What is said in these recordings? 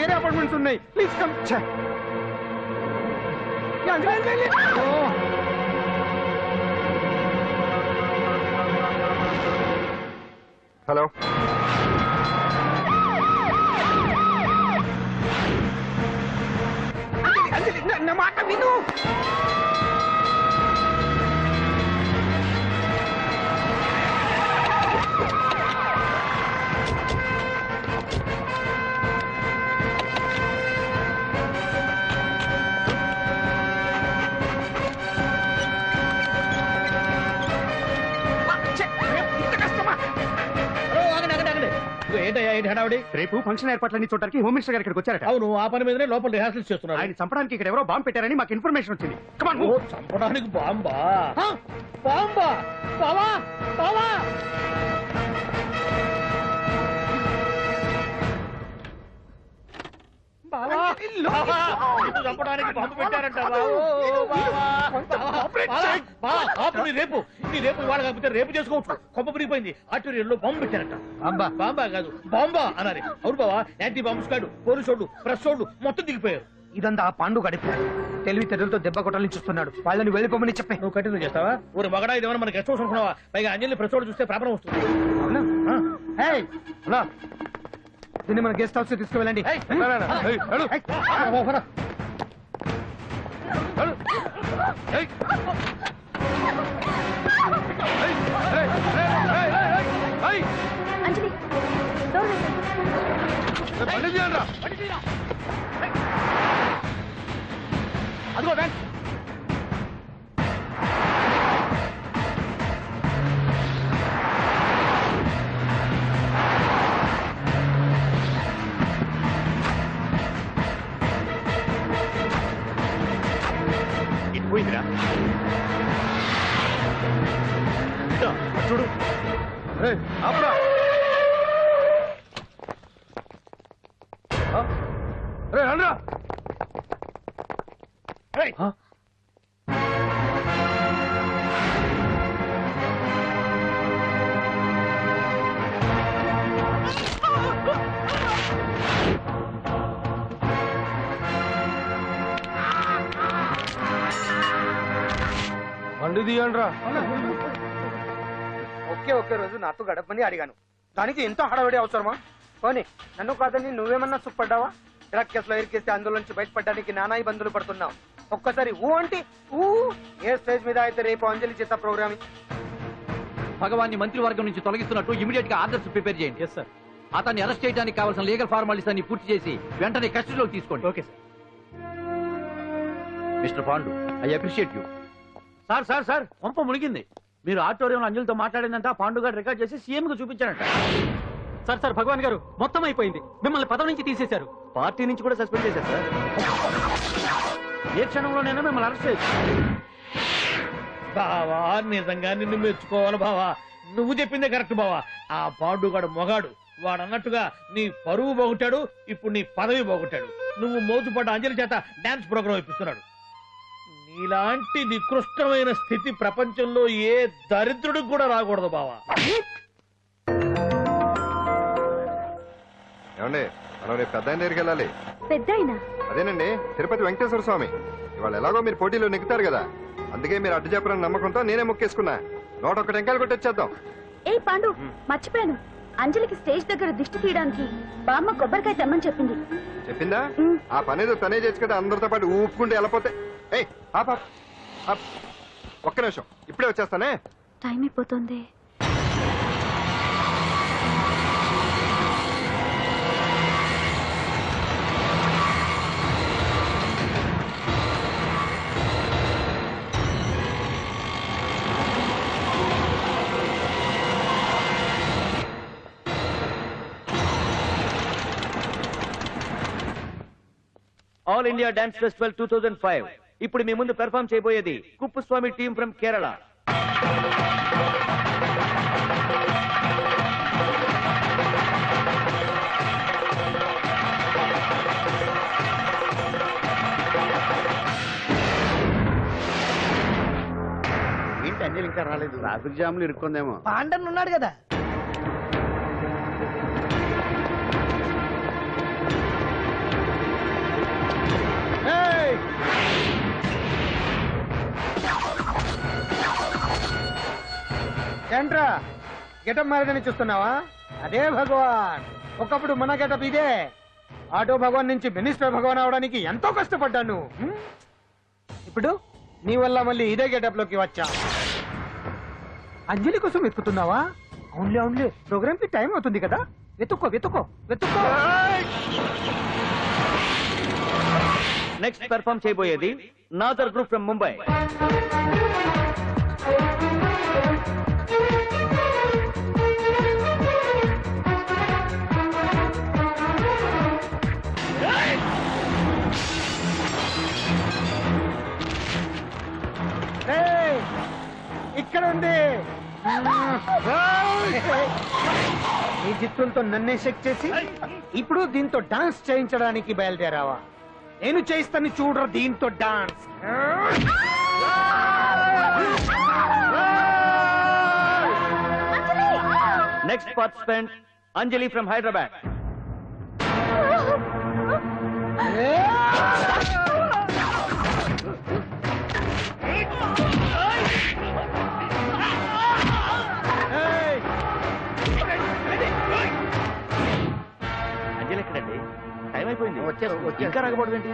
వేరే అపార్ట్మెంట్స్ ఉన్నాయి. Please come. Hello, నా మాట విను. రేపు ఫంక్షన్ ఏర్పాట్లన్నీ చూడడానికి హోమ్ మినిస్టర్ గారు ఇక్కడికి వచ్చారట. అవును, ఆ పని మీదనే లోపల రిహార్సల్స్ చేస్తున్నారు. ఆయన చంపడానికి ఇక్కడ ఎవరో బాంబు పెట్టారని మాకు ఇన్ఫర్మేషన్ వచ్చింది. చంపడానికి బాంబా? బాంబా? బావా బావా చంపడానికి బాంబు పెట్టారంట. రేపు ఇవాళ కాకపోతే రేపు చేసుకోవచ్చు. కొమ్మ పిరిగిపోయింది. ఆర్టీరియల్లో బాంబు పెట్టారంట. బాంబా కాదు, బాంబా అన్నారు. అవును బావా, యాంటీ బాంబు స్క్వాడ్, పోలీసు వాళ్ళు, ప్రెస్ వాళ్ళు మొత్తం దిగిపోయారు. ఇదంతా ఆ పాండు గడిపి తెలివితేటలతో దెబ్బ కొట్టాలని చూస్తున్నాడు. వాళ్ళని వెళ్ళిపోమని చెప్పి నువ్వు కంటిన్యూ చేస్తావా? ఊరు మగడా ఇదేమన్నా మనకి గెస్ట్ హౌస్ అనుకున్నావా? పైగా అంజలి ప్రెస్ వాళ్ళు చూస్తే ప్రాబ్లం వస్తుంది. దీన్ని మన గెస్ట్ హౌస్ తీసుకువెళ్ళండి. అదిగో బ్యాంక్. ఇటు పోయిందిరా. చూడు, ఆపరా. రండ్రా. బండి తీయండ్రా. ఒకే రోజు నాతో గడపని అడిగాను. దానికి ఎంతో హడావిడి అవసరమా? పోనీ నన్ను కాదని నువ్వేమన్నా సుఖపడ్డావా? డ్రగ్ కేసులో ఇరికేస్తే అందులో నుంచి బయటపడడానికి నానా ఇబ్బందులు పడుతున్నావు. ఒక్కసారి ఊ అంటే ఊ. ఏ స్టేజ్ మీద అయితే రేపు అంజలి చేత ప్రోగ్రామింగ్. భగవాన్ని మంత్రివర్గం నుంచి తొలగిస్తున్నట్టు ఇమీడియట్ గా ఆర్డర్స్ ప్రిపేర్ చేయండి. Yes sir. అతన్ని అరెస్ట్ చేయడానికి కావాల్సిన లీగల్ ఫార్మాలిటీస్ అన్ని పూర్తి చేసి వెంటనే కస్టడీలోకి తీసుకోండి. Okay sir. Mister Pandu, I appreciate you. Sir పంప మునిగింది. మీరు ఆడిటోరియంలో అంజలితో మాట్లాడిందంట. పాండు గారు రికార్డ్ చేసి సీఎం కు చూపించారంట. సార్ భగవాన్ గారు మొత్తం అయిపోయింది. మిమ్మల్ని పదవి నుంచి తీసేశారు. పార్టీ నుంచి కూడా సస్పెండ్ చేశారు సార్. ఏ క్షణంలోనైనా మిమ్మల్ని అరెస్ట్ చేయొచ్చు. బావా, నిజంగా నిన్ను మెచ్చుకోవాలి బావా. నువ్వు చెప్పిందే కరెక్ట్ బావా. ఆ పాండుగాడు మొగాడు. వాడు అన్నట్టుగా నీ పరువు పోగొట్టాడు, ఇప్పుడు నీ పదవి పోగొట్టాడు. నువ్వు మోజుపడ్డ అంజలి చేత డాన్స్ ప్రోగ్రాం ఇప్పిస్తున్నాడు. నీలాంటి నికృష్టమైన స్థితి ప్రపంచంలో ఏ దరిద్రుడికి కూడా రాకూడదు బావా. ఏమండి, మనం రేపు పెద్ద ఆయన దగ్గరికి వెళ్ళాలి. అదేనండి, తిరుపతి వెంకటేశ్వర స్వామి. ఇవాళ ఎలాగో మీరు పోటీలో నెగ్గుతారు కదా, అందుకే మీరు అడ్డు చెప్పరని నమ్మకంతో నేనే మొక్కేసుకున్నా. 101 టెంకాయలు కొట్టొచ్చేద్దాం. ఏ పాండు, మర్చిపోయాను. అంజలికి స్టేజ్ దగ్గర దిష్టి తీయడానికి బామ్మ కొబ్బరికాయ తెమ్మని చెప్పింది. చెప్పిందా? ఆ పనేదో తనే చేసి కదా అందరితో పాటు ఊపుకుంటే వెళ్ళిపోతే. ఒక్క నిమిషం, ఇప్పుడే వచ్చేస్తానే. టైం అయిపోతుంది. All India dance festival 2005. ఇప్పుడు మీ ముందు పెర్ఫార్మ్ చేయబోయేది కుప్పుస్వామి టీం ఫ్రమ్ కేరళ. ఏంటి అంజలి ఇంకా రాలేదు? ట్రాఫిక్ జామ్ లో ఇరుక్కుందేమో. పాండన్ ఉన్నాడు కదా. ఏంట్రా గెటప్ మారదని చూస్తున్నావా? అదే భగవాన్. ఒకప్పుడు మన గెటప్ ఇదే. ఆటో భగవాన్ నుంచి మినిస్టర్ భగవాన్ అవడానికి ఎంతో కష్టపడ్డాను. ఇప్పుడు నీ వల్ల మళ్ళీ ఇదే గెటప్ లోకి వచ్చా. అంజలి కోసం వెతుకుతున్నావా? అవునులే అవునులే, ప్రోగ్రామ్ కి టైం అవుతుంది కదా. వెతుక్కో వెతుక్కో వెతుక్కో. నెక్స్ట్ పెర్ఫామ్ చేయబోయేది నాదర్ గ్రూప్ ఫ్రమ్ ముంబై. ఏయ్, ఇక్కడ ఉంది. ఈ చిత్తులతో నన్నే చెక్ చేసి ఇప్పుడు దీంతో డాన్స్ చేయించడానికి బయలుదేరావా? నేను చేయిస్తాను చూడరు దీంతో dance. Next participant Anjali from Hyderabad. Anjali ఎక్కడండి? టైం అయిపోయింది. ఇంకా రాకపోవడం ఏంటి?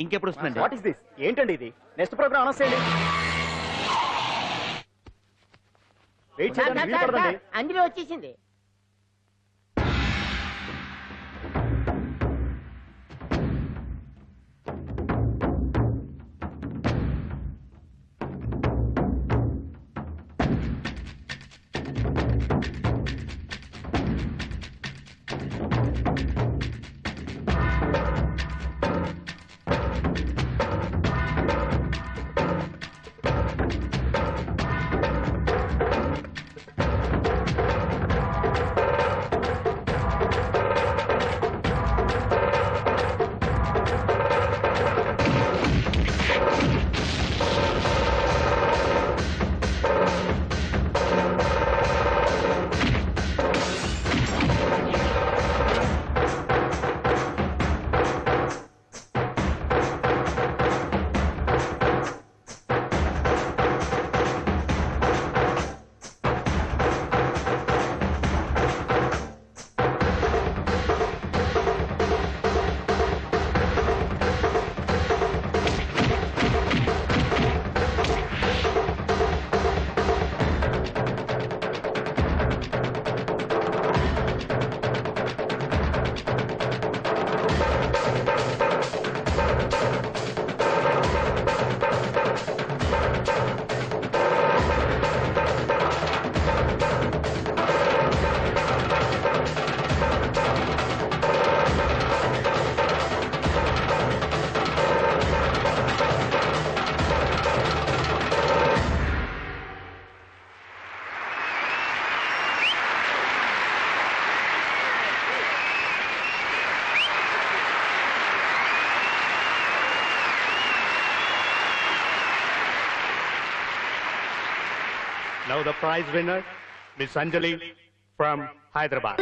ఇంకెప్పుడు వస్తుందండి? What is this? ఏంటండి ఇది? నెక్స్ట్ ప్రోగ్రామ్ అనౌన్స్ చేయండి. వెయిట్ చేయడానికి వీలు పడదండి. అంజలి వచ్చేసింది. the prize winner, Miss Anjali from Hyderabad.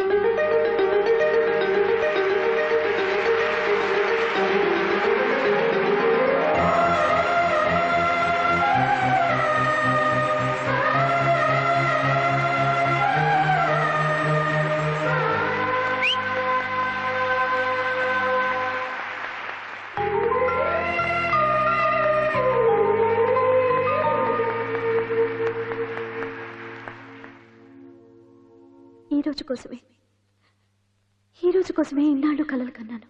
ఈ రోజు కోసమే ఇన్నాళ్ళు కలలు కన్నాను.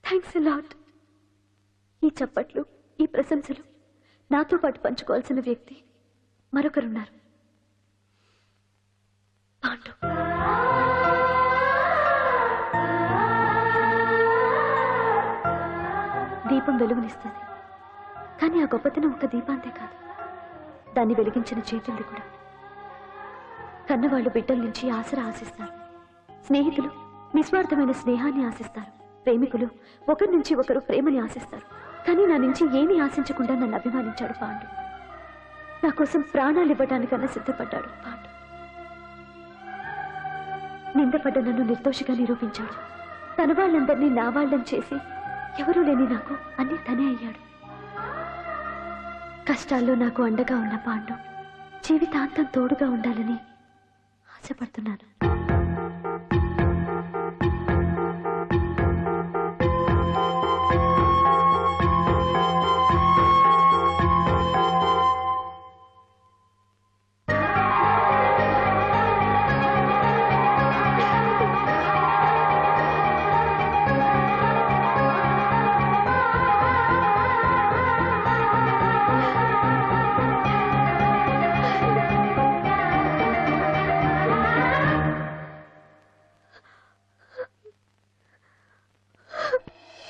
Thanks a lot. ఈ చప్పట్లు, ఈ ప్రశంసలు నాతో పాటు పంచుకోవాల్సిన వ్యక్తి మరొకరున్నారు. పాండు. దీపం వెలుగునిస్తుంది, కానీ ఆ గొప్పతనం ఒక దీపాంతే కాదు, దాన్ని వెలిగించిన చేతుల్ది కూడా. కన్నవాళ్లు బిడ్డల నుంచి ఆసరా ఆశిస్తారు, స్నేహితులు నిస్వార్థమైన స్నేహాన్ని ఆశిస్తారు, ప్రేమికులు ఒకరి నుంచి ఒకరు ప్రేమని ఆశిస్తారు. కానీ నా నుంచి ఏమీ ఆశించకుండా నన్ను అభిమానించాడు పాండు. నా కోసం ప్రాణాలు ఇవ్వడానికన్నా సిద్ధపడ్డాడు పాండు. నిందపడ్డ నన్ను నిర్దోషిగా నిరూపించాడు. తన వాళ్ళందరినీ నా వాళ్ళని చేసి ఎవరూ లేని నాకు అన్ని తనే అయ్యాడు. కష్టాల్లో నాకు అండగా ఉన్న పాండు జీవితాంతం తోడుగా ఉండాలని ఆశపడుతున్నాను.